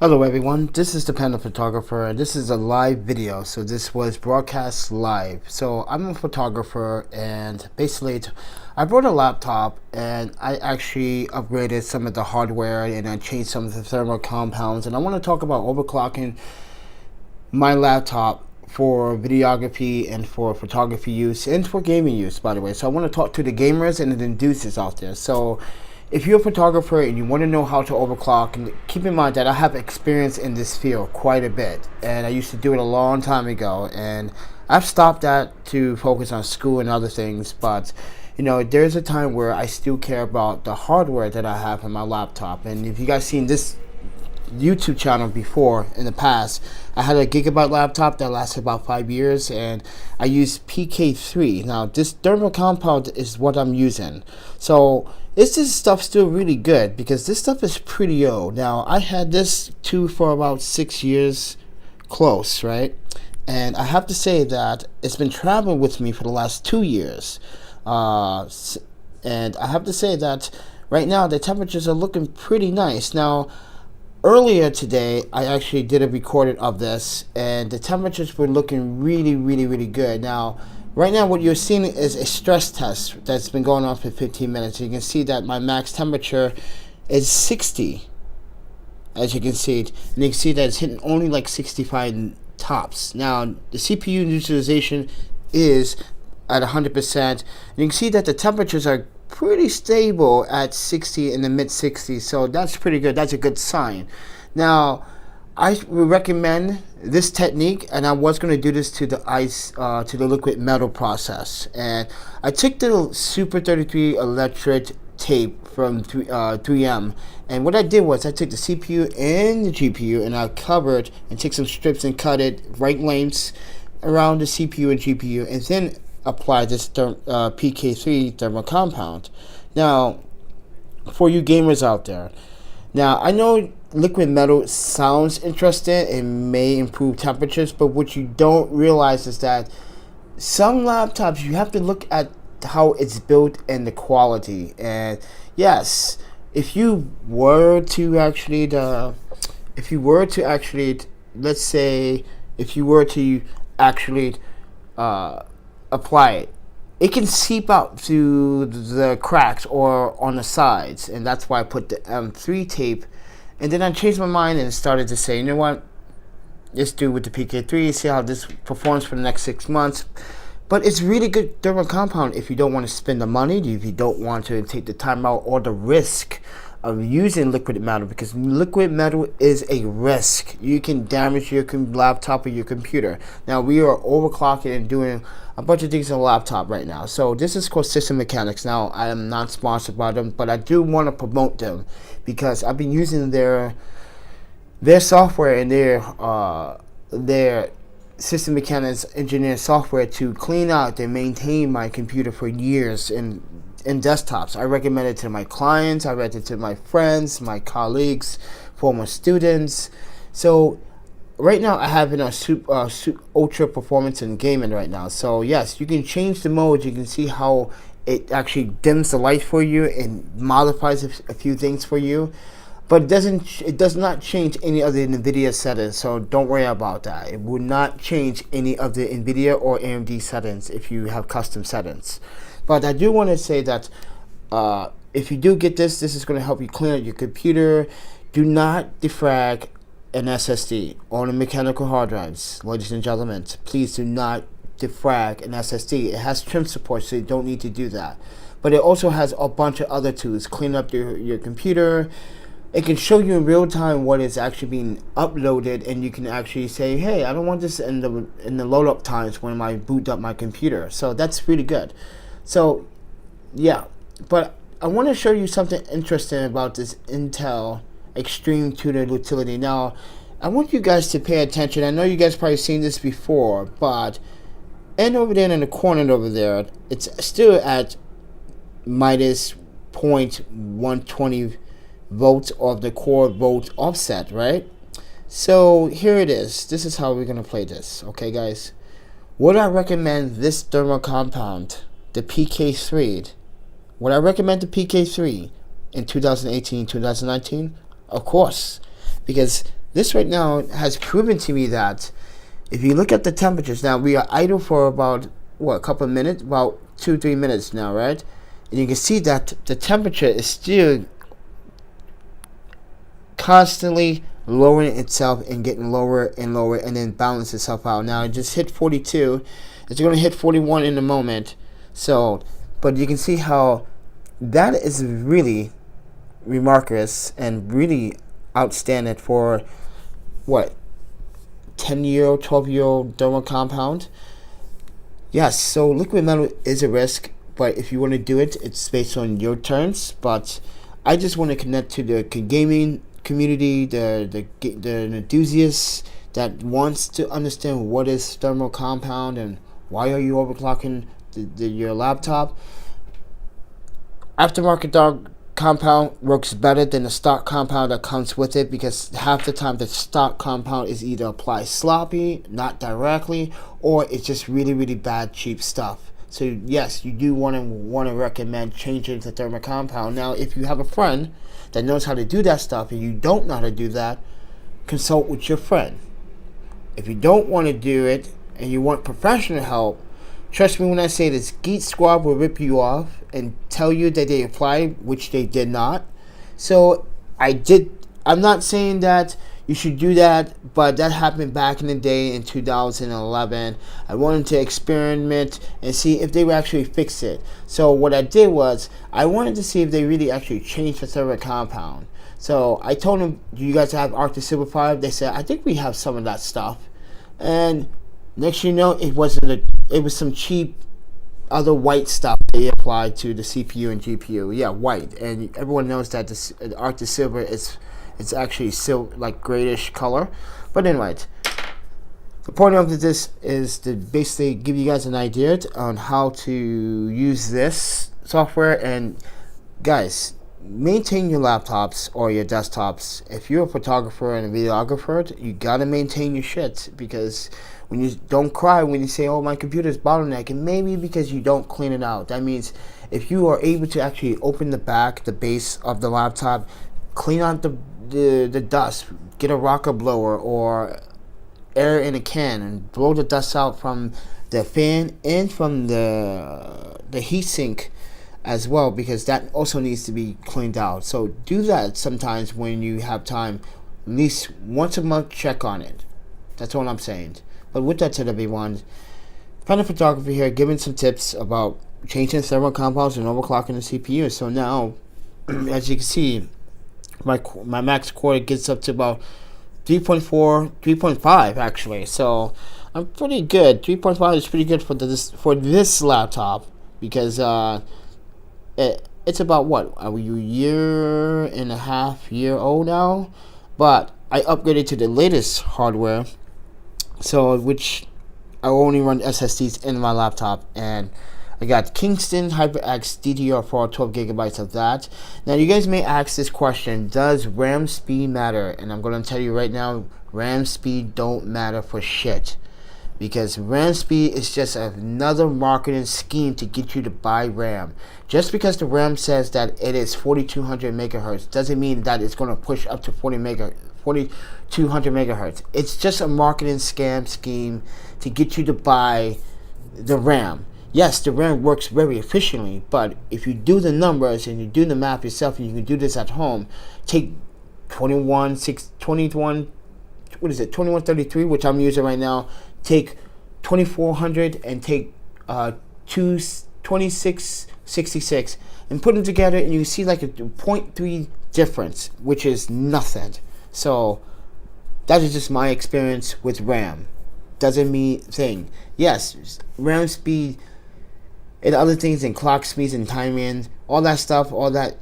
Hello everyone, this is ThePandaPhotographer and this is a live video. So this was broadcast live. So I'm a photographer and basically I brought a laptop and I actually upgraded some of the hardware and I changed some of the thermal compounds, and I want to talk about overclocking my laptop for videography and for photography use and for gaming use, by the way. So I want to talk to the gamers and the enthusiasts out there. So if you're a photographer and you want to know how to overclock, and keep in mind that I have experience in this field quite a bit, and I used to do it a long time ago, and I've stopped that to focus on school and other things, but you know, there's a time where I still care about the hardware that I have in my laptop. And if you guys seen this YouTube channel before in the past, I had a gigabyte laptop that lasted about 5 years, and I used PK-3. Now this thermal compound is what I'm using. So is this stuff still really good? Because this stuff is pretty old. Now I had this too for about 6 years close, right? And I have to say that it's been traveling with me for the last 2 years. And I have to say that right now the temperatures are looking pretty nice. Now earlier today, I actually did a recording of this, and the temperatures were looking really good. Now, right now, what you're seeing is a stress test that's been going on for 15 minutes. You can see that my max temperature is 60, as you can see, and you can see that it's hitting only like 65 tops. Now, the CPU utilization is at 100%. You can see that the temperatures are pretty stable at 60 in the mid 60s, so that's pretty good. That's a good sign. Now I would recommend this technique, and I was going to do this to the to the liquid metal process, and I took the Super 33 electric tape from 3M, and what I did was I took the CPU and the GPU and I covered and took some strips and cut it right lengths around the CPU and GPU, and then apply this PK-3 thermal compound. Now, for you gamers out there, now I know liquid metal sounds interesting and may improve temperatures, but what you don't realize is that some laptops, you have to look at how it's built and the quality. And yes, if you were to actually let's say if you were to actually apply it, it can seep out through the cracks or on the sides, and that's why I put the M3 tape. And then I changed my mind and started to say, you know what, let's do with the PK3, see how this performs for the next 6 months. But it's really good thermal compound if you don't want to spend the money, if you don't want to take the time out or the risk of using liquid metal, because liquid metal is a risk. You can damage your laptop or your computer. Now we are overclocking and doing a bunch of things on the laptop right now. So this is called System Mechanics. Now I am not sponsored by them, but I do want to promote them because I've been using their software and their System Mechanics engineering software to clean out and maintain my computer for years in desktops. I recommend it to my clients, I recommend it to my friends, my colleagues, former students. So right now I have it on ultra performance in gaming right now. So yes, you can change the mode. You can see how it actually dims the light for you and modifies a few things for you. But it does not change any of the NVIDIA settings, so don't worry about that. It will not change any of the NVIDIA or AMD settings if you have custom settings. But I do want to say that if you do get this is going to help you clean out your computer. Do not defrag an SSD on the mechanical hard drives, ladies and gentlemen. Please do not defrag an SSD. It has trim support, so you don't need to do that. But it also has a bunch of other tools. Clean up your computer. It can show you in real time what is actually being uploaded, and you can actually say, hey, I don't want this in the load up times when I boot up my computer. So that's really good. So yeah, but I want to show you something interesting about this Intel Extreme Tuner utility. Now I want you guys to pay attention. I know you guys probably seen this before, but and over there in the corner over there, it's still at minus 0.120 volts of the core volt offset, right? So here it is. This is how we're gonna play this. Okay guys, would I recommend this thermal compound, the PK-3? Would I recommend the PK-3 in 2018, 2019? Of course, because this right now has proven to me that if you look at the temperatures, now we are idle for about, a couple of minutes, about 2-3 minutes now, right? And you can see that the temperature is still constantly lowering itself and getting lower and lower, and then balance itself out. Now it just hit 42. It's going to hit 41 in a moment. So, but you can see how that is really remarkable and really outstanding for 10-year-old, 12-year-old dermal compound. Yes, so liquid metal is a risk, but if you want to do it, it's based on your terms. But I just want to connect to the gaming community, the enthusiasts that wants to understand what is thermal compound and why are you overclocking your laptop. Aftermarket compound works better than the stock compound that comes with it, because half the time the stock compound is either applied sloppy, not directly, or it's just really, really bad, cheap stuff. So yes, you do want to recommend changing to thermal compound. Now, if you have a friend that knows how to do that stuff and you don't know how to do that, consult with your friend. If you don't want to do it and you want professional help, trust me when I say this, Geek Squad will rip you off and tell you that they applied, which they did not. So I'm not saying that you should do that, but that happened back in the day in 2011. I wanted to experiment and see if they would actually fix it. So what I did was, I wanted to see if they really actually changed the thermal compound. So I told them, do you guys have Arctic Silver 5? They said, I think we have some of that stuff. And next you know, it was some cheap other white stuff they applied to the CPU and GPU. Yeah, white. And everyone knows that the Arctic Silver is actually silver, like grayish color. But anyway, the point of this is to basically give you guys an idea on how to use this software. And guys, maintain your laptops or your desktops. If you're a photographer and a videographer, you gotta maintain your shit, because when you don't cry when you say, oh, my computer's bottlenecking, maybe because you don't clean it out. That means if you are able to actually open the base of the laptop, clean out the dust, get a rocker blower or air in a can and blow the dust out from the fan and from the heatsink as well, because that also needs to be cleaned out. So do that sometimes when you have time. At least once a month, check on it. That's all I'm saying. But with that said, everyone, PandaPhotographer here, giving some tips about changing thermal compounds and overclocking the CPU. So now, as you can see, my max core gets up to about 3.4, 3.5 actually. So I'm pretty good. 3.5 is pretty good for this laptop, because it's about a year and a half old now. But I upgraded to the latest hardware, so which I only run SSDs in my laptop, and I got Kingston HyperX DDR4, 12 gigabytes of that. Now you guys may ask this question, does RAM speed matter? And I'm going to tell you right now, RAM speed don't matter for shit. Because RAM speed is just another marketing scheme to get you to buy RAM. Just because the RAM says that it is 4200 megahertz doesn't mean that it's going to push up to 4200 megahertz. It's just a marketing scheme to get you to buy the RAM. Yes, the RAM works very efficiently, but if you do the numbers and you do the math yourself, and you can do this at home, take 2133, which I'm using right now, take 2400 and take 2666 and put them together, and you see like a 0.3 difference, which is nothing. So that is just my experience with RAM. Doesn't mean thing. Yes, RAM speed and other things, and clock speeds and timing, all that stuff, all that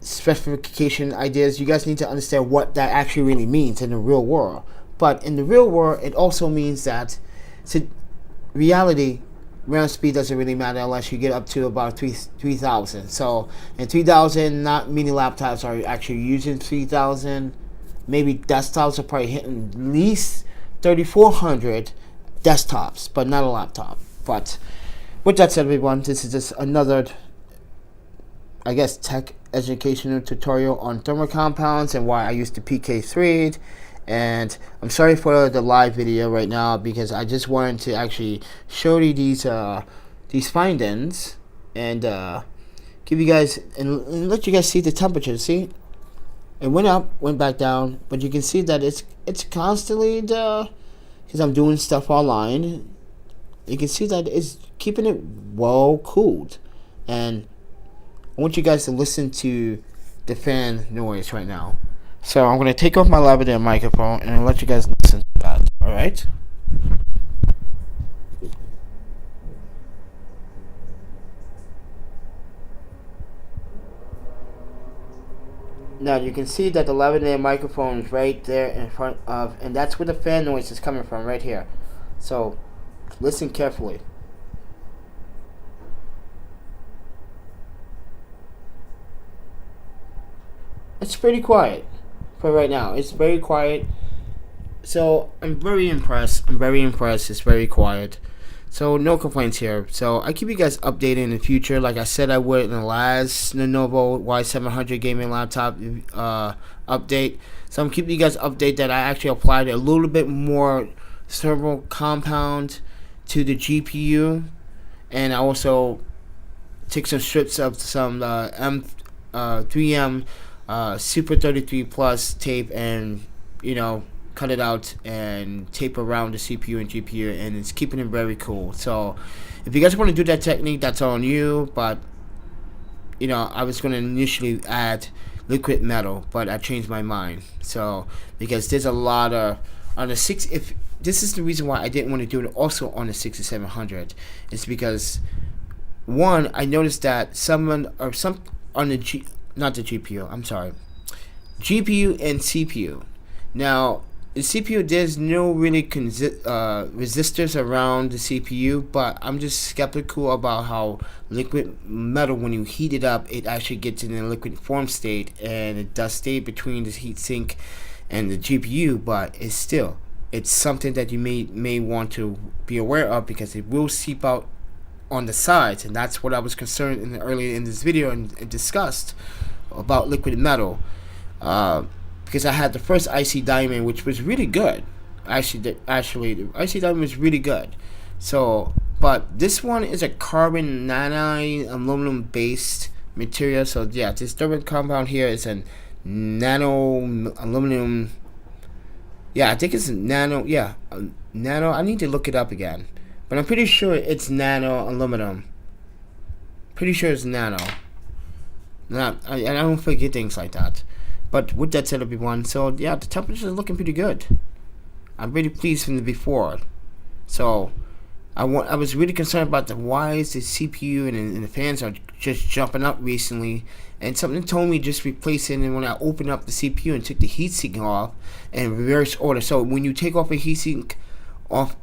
specification ideas, you guys need to understand what that actually really means in the real world. But in the real world, it also means that, reality, RAM speed doesn't really matter unless you get up to about 3,000. So in 3,000, not many laptops are actually using 3,000. Maybe desktops are probably hitting at least 3,400 desktops, but not a laptop. But with that said, everyone, this is just another, I guess, tech educational tutorial on thermal compounds and why I use the PK-3 And I'm sorry for the live video right now because I just wanted to actually show you these findings and give you guys and let you guys see the temperature. See, it went up, went back down, but you can see that it's constantly because I'm doing stuff online. You can see that it's keeping it well cooled, and I want you guys to listen to the fan noise right now. So I'm going to take off my lavalier microphone and I'll let you guys listen to that. Alright? Now you can see that the lavalier microphone is right there in front of, and that's where the fan noise is coming from, right here. So listen carefully. It's pretty quiet for right now. It's very quiet. So I'm very impressed. It's very quiet. So no complaints here. So I keep you guys updated in the future, like I said I would in the last Lenovo Y700 gaming laptop update. So I'm keeping you guys updated that I actually applied a little bit more thermal compound to the GPU, and I also took some strips of some 3M Super 33 Plus tape and cut it out and tape around the CPU and GPU, and it's keeping it very cool. So if you guys want to do that technique, that's on you, but I was going to initially add liquid metal, but I changed my mind. So because there's a lot of on the 6, if this is the reason why I didn't want to do it also on the 6700, it's because one, I noticed that some on the not the GPU, I'm sorry, GPU and CPU. Now the CPU, there's no really resistors around the CPU, but I'm just skeptical about how liquid metal, when you heat it up, it actually gets in a liquid form state, and it does stay between the heatsink and the GPU, but it's something that you may want to be aware of, because it will seep out on the sides, and that's what I was concerned earlier in this video and discussed about liquid metal. Because I had the first IC diamond, which was really good. Actually, the IC diamond was really good. So, but this one is a carbon nano aluminum based material. So yeah, this thermal compound here is a nano aluminum. Yeah, I think it's nano. Yeah, nano. I need to look it up again, but I'm pretty sure it's nano aluminum. Pretty sure it's nano. I don't forget things like that. But with that said, everyone, so yeah, the temperature is looking pretty good. I'm really pleased from the before. So I was really concerned about why is the CPU and the fans are just jumping up recently, and something told me just replace it. And when I opened up the CPU and took the heatsink off and reverse order, so when you take off a heatsink off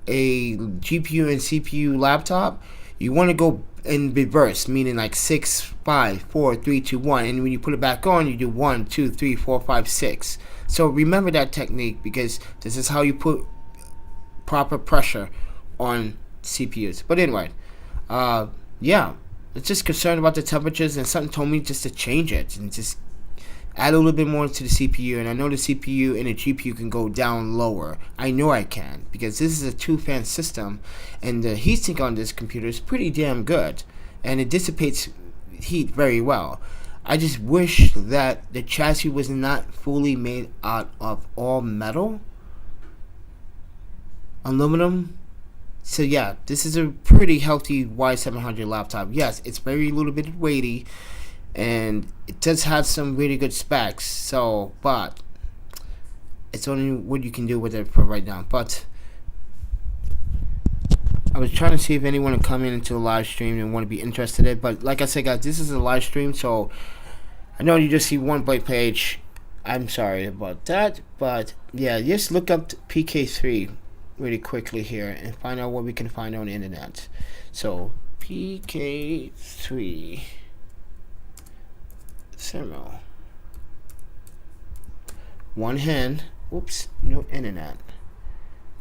a GPU and CPU laptop, you want to go in reverse, meaning like 6, 5, 4, 3, 2, 1, and when you put it back on, you do 1, 2, 3, 4, 5, 6. So remember that technique, because this is how you put proper pressure on CPUs. But anyway, yeah, it's just concerned about the temperatures, and something told me just to change it and just add a little bit more to the CPU. And I know the CPU and the GPU can go down lower. I know I can, because this is a 2-fan system, and the heatsink on this computer is pretty damn good, and it dissipates heat very well. I just wish that the chassis was not fully made out of all metal, aluminum. So yeah, this is a pretty healthy Y700 laptop. Yes, it's very little bit weighty, and it does have some really good specs. So, but it's only what you can do with it for right now. But I was trying to see if anyone would come into a live stream and want to be interested in it. But like I said, guys, this is a live stream, so I know you just see one blank page. I'm sorry about that. But yeah, just look up PK-3 really quickly here and find out what we can find on the internet. So PK-3 thermal. One hand. Whoops, no internet.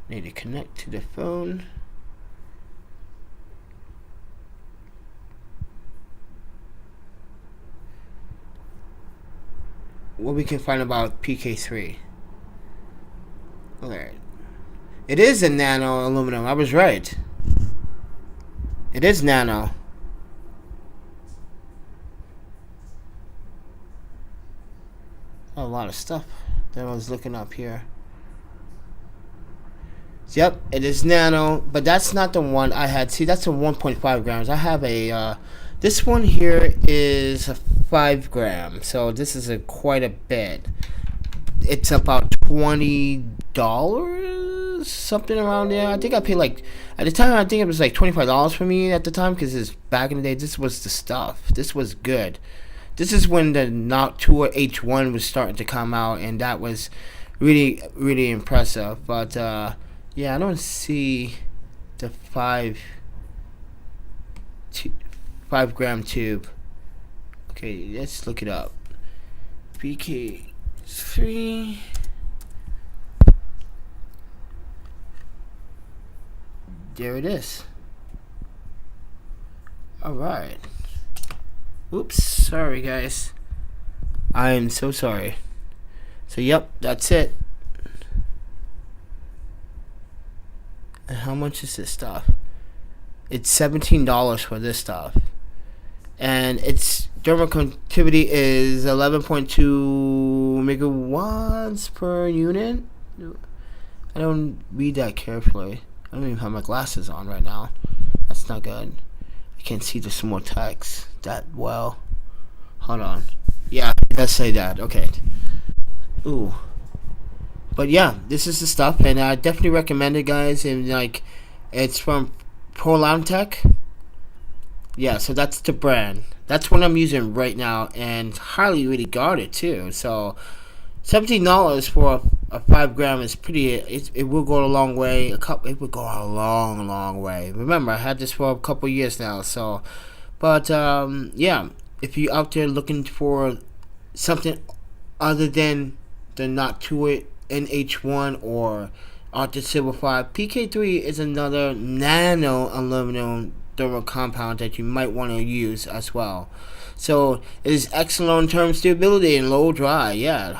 Need to connect to the phone. What we can find about PK-3. Okay. It is a nano aluminum. I was right. It is nano. A lot of stuff that I was looking up here. Yep, it is nano, but that's not the one I had. See, that's a 1.5 grams. I have a, this one here is a 5 gram, so this is quite a bit. It's about $20, something around there. I think I paid like, at the time, I think it was like $25 for me at the time, because it's back in the day, this was the stuff. This was good. This is when the Noct 2 or H1 was starting to come out, and that was really, really impressive. But, yeah, I don't see the 5 gram tube. Okay, let's look it up. PK-3. There it is. Alright. Oops, sorry guys. I am so sorry. So, yep, that's it. And how much is this stuff? It's $17 for this stuff. And its thermal conductivity is 11.2 megawatts per unit. I don't read that carefully. I don't even have my glasses on right now. That's not good. I can't see the small text that well. Hold on. Yeah, it does say that. Okay. Ooh. But yeah, this is the stuff, and I definitely recommend it, guys. And like, it's from Prolimatech. Yeah, so that's the brand. That's what I'm using right now, and highly really guarded too. So, $17 for a 5 gram is pretty. It will go a long way. It would go a long, long way. Remember, I had this for a couple years now. So, but yeah, if you're out there looking for something other than the Noct 2 NH1 or Arctic Silver 5, PK-3 is another nano aluminum thermal compound that you might want to use as well. So it is excellent in terms of stability and low dry. Yeah,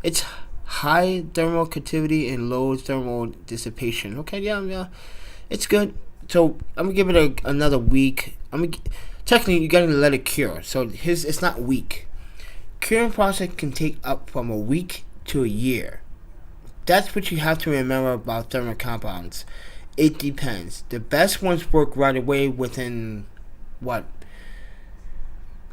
it's high thermal conductivity and low thermal dissipation. Okay, yeah, it's good. So I'm gonna give it another week. Technically you gotta let it cure. So it's not weak. Curing process can take up from a week to a year. That's what you have to remember about thermal compounds. It depends. The best ones work right away within what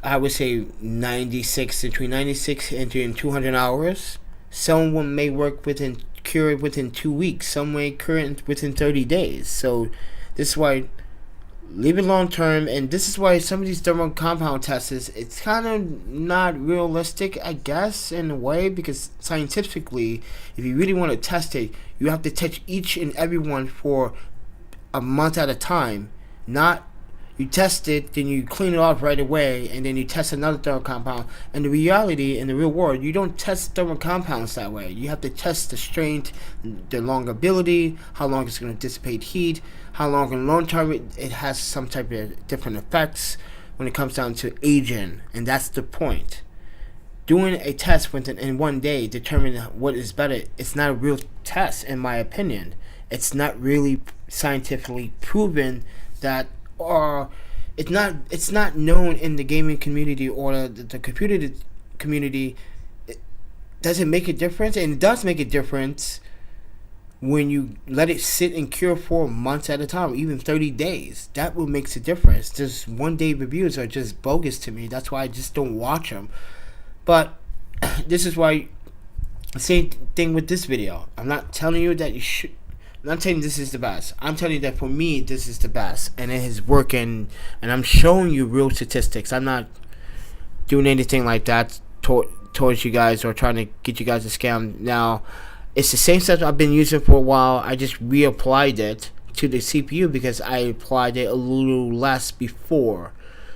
I would say between 96 and 200 hours. Someone may work cure within 2 weeks. Some may cure it within 30 days. So this is why leave it long term, and this is why some of these thermal compound tests it's kind of not realistic, I guess, in a way, because scientifically, if you really want to test it, you have to test each and every one for a month at a time. Not you test it, then you clean it off right away, and then you test another thermal compound. And the reality in the real world, you don't test thermal compounds that way. You have to test the strength, the longevity, how long it's going to dissipate heat, how long in long term it has some type of different effects when it comes down to aging. And that's the point. Doing a test in 1 day, determining what is better, it's not a real test, in my opinion. It's not really scientifically proven that, or it's not known in the gaming community or the computer community. Does it make a difference? And it does make a difference when you let it sit and cure for months at a time, even 30 days. That will makes a difference. Just 1 day reviews are just bogus to me. That's why I just don't watch them. But this is why, same thing with this video. I'm not telling you that you should. I'm not telling you this is the best. I'm telling you that for me, this is the best. And it is working. And I'm showing you real statistics. I'm not doing anything like that towards you guys or trying to get you guys to scam. Now, it's the same stuff I've been using for a while. I just reapplied it to the CPU because I applied it a little less before.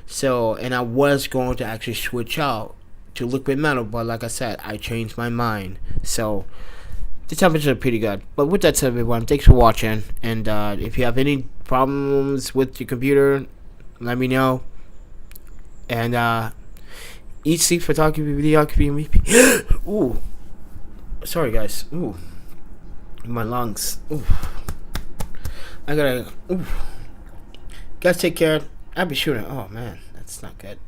So, and I was going to actually switch out to liquid metal. But like I said, I changed my mind. So, the temperatures are pretty good. But with that said, everyone, thanks for watching. And if you have any problems with your computer, let me know. And eat, sleep, photography, videography. Ooh, sorry guys. Ooh, My lungs. Oof. I gotta. Oof. Guys, take care. I'll be shooting. Oh man, that's not good.